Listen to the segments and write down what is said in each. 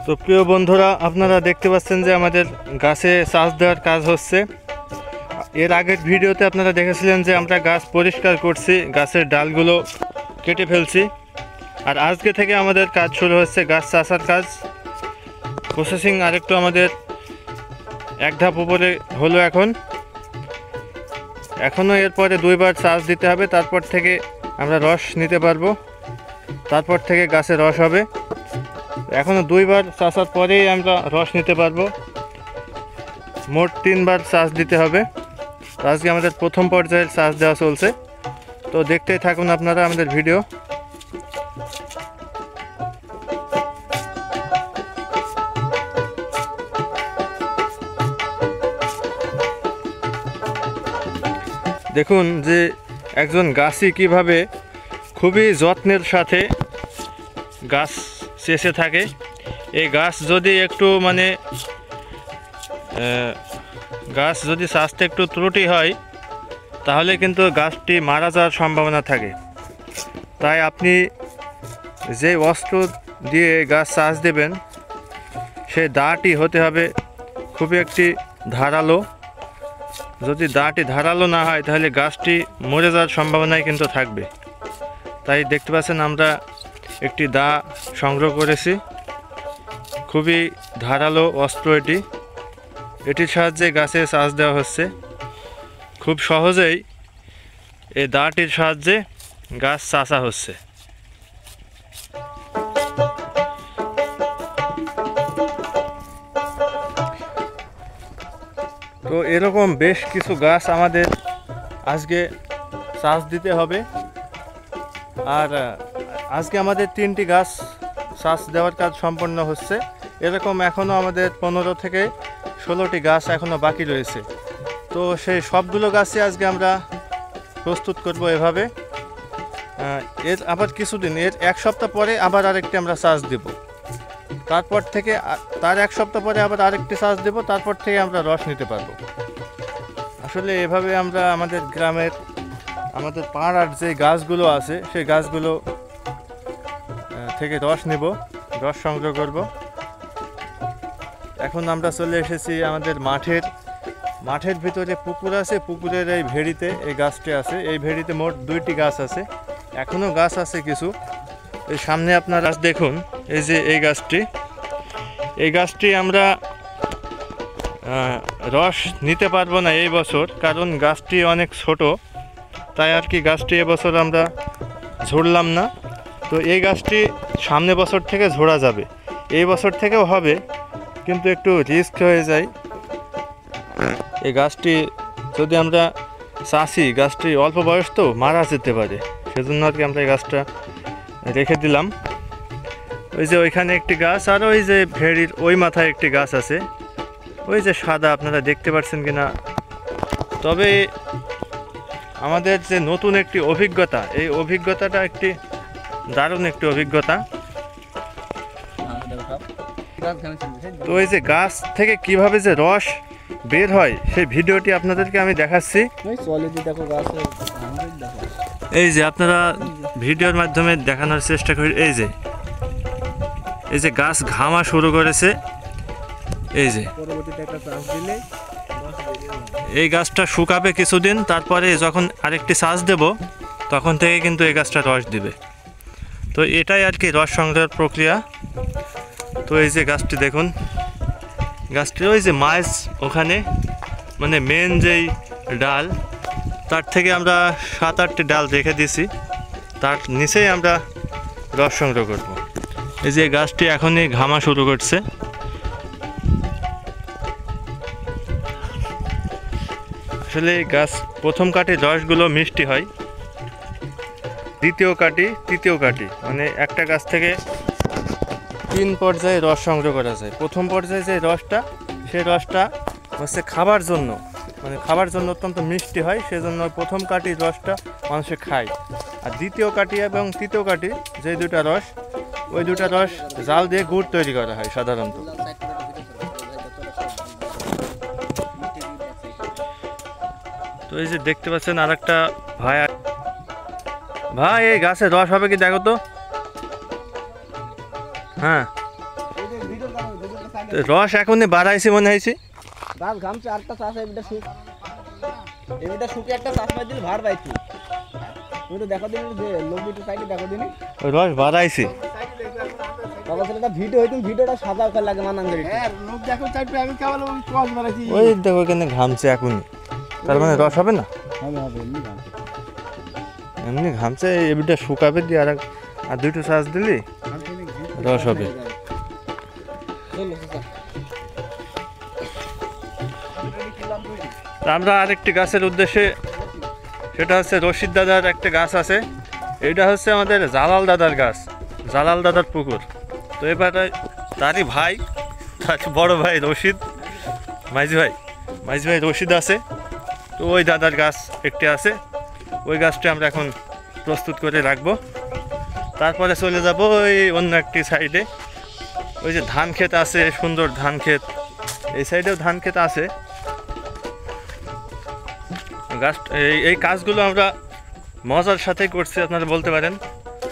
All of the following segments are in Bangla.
তো প্রিয় বন্ধুরা, আপনারা দেখতে পাচ্ছেন যে আমাদের গাছে চাষ দেওয়ার কাজ হচ্ছে। এর আগের ভিডিওতে আপনারা দেখেছিলেন যে আমরা গাছ পরিষ্কার করছি, গাছের ডালগুলো কেটে ফেলছি। আর আজকে থেকে আমাদের কাজ শুরু হচ্ছে গাছ চাষার কাজ। প্রসেসিং আরেকটু আমাদের এক ধাপ উপরে হলো। এখনও এরপরে 2বার চাষ দিতে হবে, তারপর থেকে আমরা রস নিতে পারবো, তারপর থেকে গাছে রস হবে। এখনও 2বার চাষার পরেই আমরা রস নিতে পারবো। মোট 3বার চাষ দিতে হবে। আজকে আমাদের প্রথম পর্যায়ের চাষ দেওয়া চলছে। তো দেখতেই থাকুন আপনারা আমাদের ভিডিও। দেখুন যে একজন গাছই কিভাবে খুবই যত্নের সাথে গাছ চেষে থাকে। এই গাছ যদি একটু গাছ যদি স্বাস্থ্যে একটু ত্রুটি হয় তাহলে কিন্তু গাছটি মারা যাওয়ার সম্ভাবনা থাকে। তাই আপনি যে অস্ত্র দিয়ে গাছ চাষ দেবেন সেই দাটি হতে হবে খুবই একটি ধারালো। যদি দাটি ধারালো না হয় তাহলে গাছটি মরে যাওয়ার সম্ভাবনাই কিন্তু থাকবে। তাই দেখতে পাচ্ছেন আমরা একটি দা সংগ্রহ করেছি। খুবই ধারালো অস্ত্র এটির সাহায্যে গাছে চাষ দেওয়া হচ্ছে। খুব সহজেই এই দাটির সাহায্যে গাছ চাষা হচ্ছে। তো এরকম বেশ কিছু গাছ আমাদের আজকে চাষ দিতে হবে। আর আজকে আমাদের 3টি গাছ চাষ দেওয়ার কাজ সম্পন্ন হচ্ছে। এরকম এখনও আমাদের 15 থেকে 16টি গাছ এখনও বাকি রয়েছে। তো সেই সবগুলো গাছই আজকে আমরা প্রস্তুত করব এভাবে। এর আবার কিছুদিন, এর 1 সপ্তাহ পরে আবার আরেকটি আমরা চাষ দেব। তারপর থেকে তার 1 সপ্তাহ পরে আবার আরেকটি চাষ দেব। তারপর থেকে আমরা রস নিতে পারবো। আসলে এভাবে আমরা আমাদের গ্রামের, আমাদের পাড়ার যে গাছগুলো আছে সেই গাছগুলো থেকে রস নেব, রস সংগ্রহ করব। এখন আমরা চলে এসেছি আমাদের মাঠের ভিতরে পুকুর আছে। পুকুরের এই ভেড়িতে এই গাছটি আছে। এই ভেড়িতে মোট 2টি গাছ আছে। এখনও গাছ আছে কিছু। এই সামনে আপনারা দেখুন, এই যে এই গাছটি আমরা রস নিতে পারবো না এই বছর, কারণ গাছটি অনেক ছোট। তাই আর কি গাছটি এবছর আমরা ঝরলাম না। তো এই গাছটি সামনে বছর থেকে ঝরা যাবে, এই বছর থেকেও হবে, কিন্তু একটু রিস্ক হয়ে যায়। এই গাছটি যদি আমরা চাষি, গাছটি অল্প বয়স তো মারা যেতে পারে, সেজন্য আর কি আমরা এই গাছটা রেখে দিলাম। ওই যে ওইখানে একটি গাছ, আর ওই যে ভেড়ির ওই মাথায় একটি গাছ আছে, ওই যে সাদা, আপনারা দেখতে পাচ্ছেন কিনা। তবে আমাদের যে নতুন একটি অভিজ্ঞতা, এই অভিজ্ঞতাটা একটি দারুণ একটি অভিজ্ঞতা। তো এই যে গাছ থেকে কিভাবে যে রস বের হয় সেই ভিডিওটি আপনাদেরকে আমি দেখাচ্ছি। এই যে আপনারা ভিডিওর মাধ্যমে দেখানোর চেষ্টা করি। এই যে গাছ ঘামা শুরু করেছে। এই যে এই গাছটা শুকাবে কিছুদিন, তারপরে যখন আরেকটি চাষ দেব তখন থেকে কিন্তু এই গাছটা রস দিবে। তো এটাই আর কি রস সংগ্রহের প্রক্রিয়া। তো এই যে গাছটি দেখুন, গাছটি ওই যে মাছ ওখানে, মেন যেই ডাল, তার থেকে আমরা 7-8টি ডাল রেখে দিয়েছি, তার নিচেই আমরা রস সংগ্রহ করব। এই যে গাছটি এখনই ঘামা শুরু করছে। আসলে গাছ প্রথম কাটির রসগুলো মিষ্টি হয়, দ্বিতীয় কাটি, তৃতীয় কাটি, একটা গাছ থেকে 3 পর্যায়ে রস সংগ্রহ করা যায়। প্রথম পর্যায়ে যে রসটা, সেই রসটা হচ্ছে খাবার জন্য, অত্যন্ত মিষ্টি হয়, সেজন্য প্রথম কাটির রসটা মানুষে খায়। আর দ্বিতীয় কাটি এবং তৃতীয় কাটি, যে 2টা রস, ওই 2টা রস জাল দিয়ে গুড় তৈরি করা হয় সাধারণত। তো এই যে দেখতে পাচ্ছেন আর একটা ভাই এই গাছের রস হবে কি দেখো তো। হ্যাঁ রস এখনই বাড়াইছি মনে হয়েছে। গাছ ঘামছে আরেকটা চাষ এবিটা শুকে একটা চাষ পাই দিলে ভাড় পাইছি। তুমি তো দেখো দিন যে লম্বিটা সাইডে দেখো দিন রস বাড়াইছি। বাবা সেটা ভিডিও হইতো ভিডিওটা সাদা করে লাগে মানাঙ্গের। হ্যাঁ লোক দেখো চাইবে আমি কেবল ওই কস মারাইছি। ওই দেখো এখানে ঘামছে এখনই, তার মানে রস হবে না? হবে হবে এমনি ঘামছে। এমনি ঘামছে, এবিটা শুকাবে দিয়ে আর দুটো শ্বাস দিলি রস হবে। তা আমরা আরেকটি গাছের উদ্দেশ্যে, সেটা হচ্ছে রশিদ দাদার একটা গাছ আছে। এটা হচ্ছে আমাদের জালাল দাদার গাছ, জালাল দাদার পুকুর। তো এবারে তারই ভাই, তার বড় ভাই রশিদ, মাইজি ভাই রশিদ আছে। তো ওই দাদার গাছ একটি আছে, ওই গাছটি আমরা এখন প্রস্তুত করে রাখবো। তারপরে চলে যাব ওই অন্য একটি সাইডে, ওই যে ধান ক্ষেত আছে, সুন্দর ধান ক্ষেত, এই সাইডেও ধান ক্ষেত আছে। গাছ এই কাজগুলো আমরা মজার সাথে করছি, আপনারা বলতে পারেন।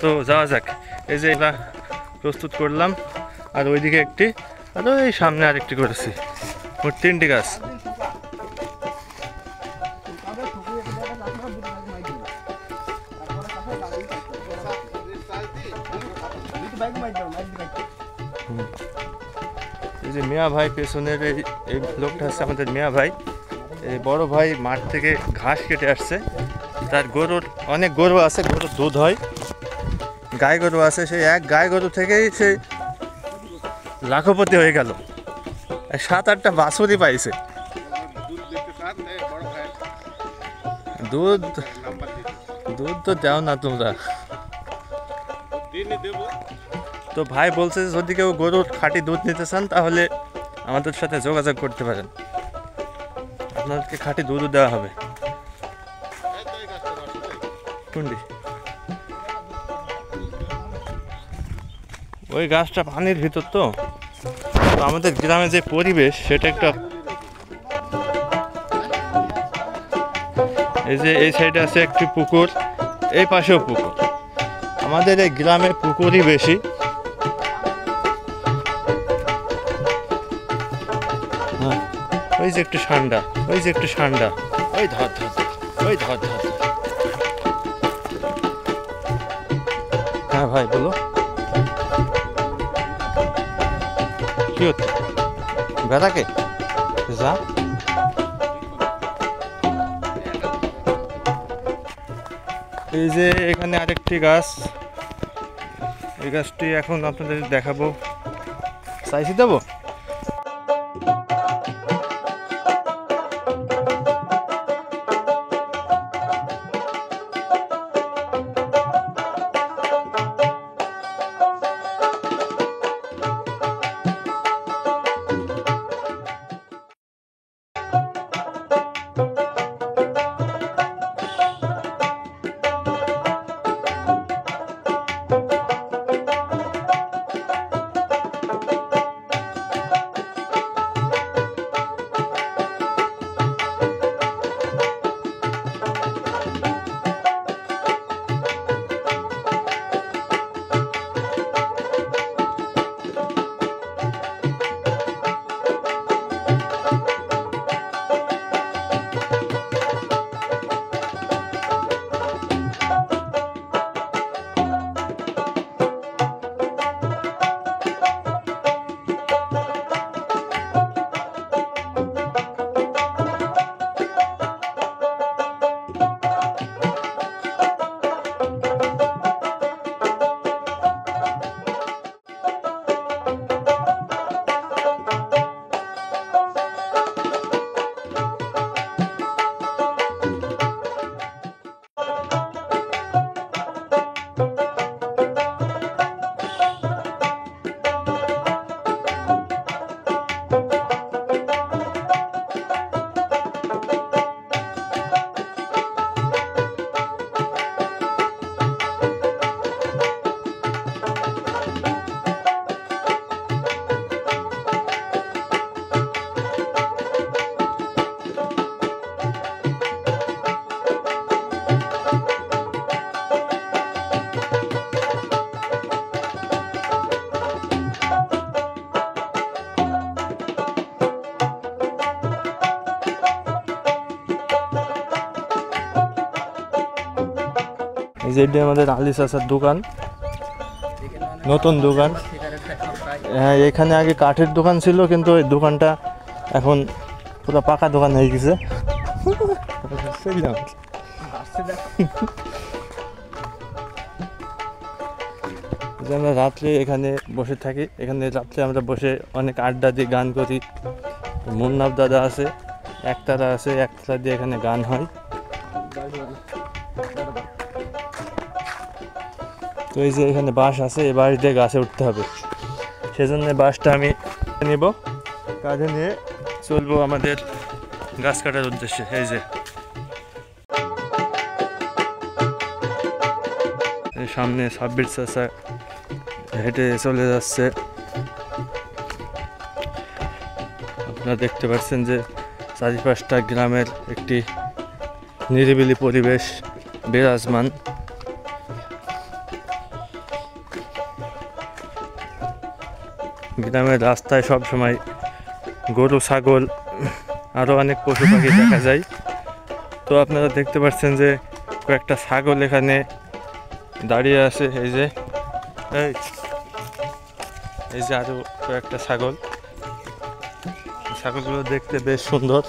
তো যাওয়া যাক। এই যে এটা প্রস্তুত করলাম, আর ওইদিকে একটি, আর ওই সামনে আরেকটি করেছি, মোট 3টি গাছ। এই যে মিয়া ভাই পেছনের এই লোকটা হচ্ছে আমাদের মিয়া ভাই। এই বড় ভাই মাঠ থেকে ঘাস কেটে আসছে। তার গরুর অনেক গরু আছে, গরুর দুধ হয়, গাই গরু আছে। সেই এক গাই গরু থেকেই সে লাখপতি হয়ে গেল, 7-8টা বাছুরই পাইছে। দুধ দুধ তো দাও না তোমরা। তো ভাই বলছে যদি কেউ গরুর খাঁটি দুধ নিতে চান তাহলে আমাদের সাথে যোগাযোগ করতে পারেন, আপনাদেরকে খাঁটি দুধও দেওয়া হবে। কোনটি? ওই গাছটা পানির ভিতর। তো আমাদের গ্রামে যে পরিবেশ সেটা একটা, এই যে এই সাইডে আছে একটি পুকুর, এই পাশেও পুকুর। আমাদের এই গ্রামে পুকুরই বেশি। হ্যাঁ, ওই যে একটু ঠান্ডা, ওই যে একটু ঠান্ডা, ওই ধর ধর, ওই ধর ধর। হ্যাঁ ভাই বলো, কি হচ্ছে? বেড়াকে যা। এই যে এখানে আরেকটি গাছ, এই গাছটি এখন আপনাদের দেখাবো। চাইছি দেবো। এই যে এটা আমাদের আলি চাচার দোকান, নতুন দোকান। হ্যাঁ, এখানে আগে কাঠের দোকান ছিল, কিন্তু ওই দোকানটা এখন পুরো পাকা দোকান হয়ে গেছে। যে আমরা রাত্রে এখানে বসে থাকি, এখানে রাত্রে আমরা বসে অনেক আড্ডা দিই, গান করি। মুন্নাব দাদা আছে, একতারা আছে, একতারা দিয়ে এখানে গান হয়। তো এই যে এখানে বাঁশ আছে, এই বাঁশ দিয়ে গাছে উঠতে হবে, সেজন্য বাঁশটা আমি নিব, কাঁধে নিয়ে চলবো আমাদের গাছ কাটার উদ্দেশ্যে। এই যে এই সামনে সাব্বির চাচা হেঁটে চলে যাচ্ছে। আপনারা দেখতে পাচ্ছেন যে চারিপাশটা গ্রামের একটি নিরিবিলি পরিবেশ বিরাজমান। গ্রামের রাস্তায় সব সময় গরু, ছাগল, আরও অনেক পশু পাখি দেখা যায়। তো আপনারা দেখতে পাচ্ছেন যে কয়েকটা ছাগল এখানে দাঁড়িয়ে আছে। এই যে এই যে আরও কয়েকটা ছাগল, ছাগলগুলো দেখতে বেশ সুন্দর।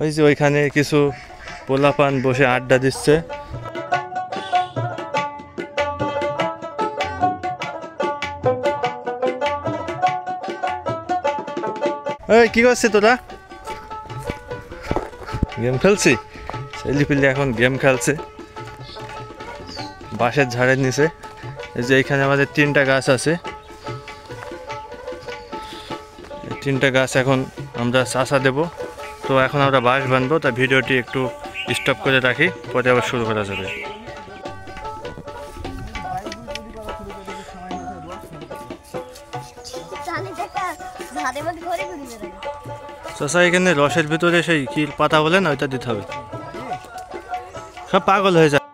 ওই যে ওইখানে কিছু পোলাপান বসে আড্ডা দিচ্ছে। এই কি করছিস তোরা? গেম খেলছি? ছেলেপিলে এখন গেম খেলছে বাঁশের ঝাড়ের নিচে। এই যে এখানে আমাদের 3টা গাছ আছে, এই 3টা গাছ এখন আমরা চাষা দেব। তো এখন আমরা বাঁশ বাঁধবো, তা ভিডিওটি একটু স্টপ করে রাখি, পরে আবার শুরু করা যাবে। চাষা এখানে রসের ভিতরে সেই কি পাতা বলে না, ওইটা দিতে হবে, সব পাগল হয়ে যায়।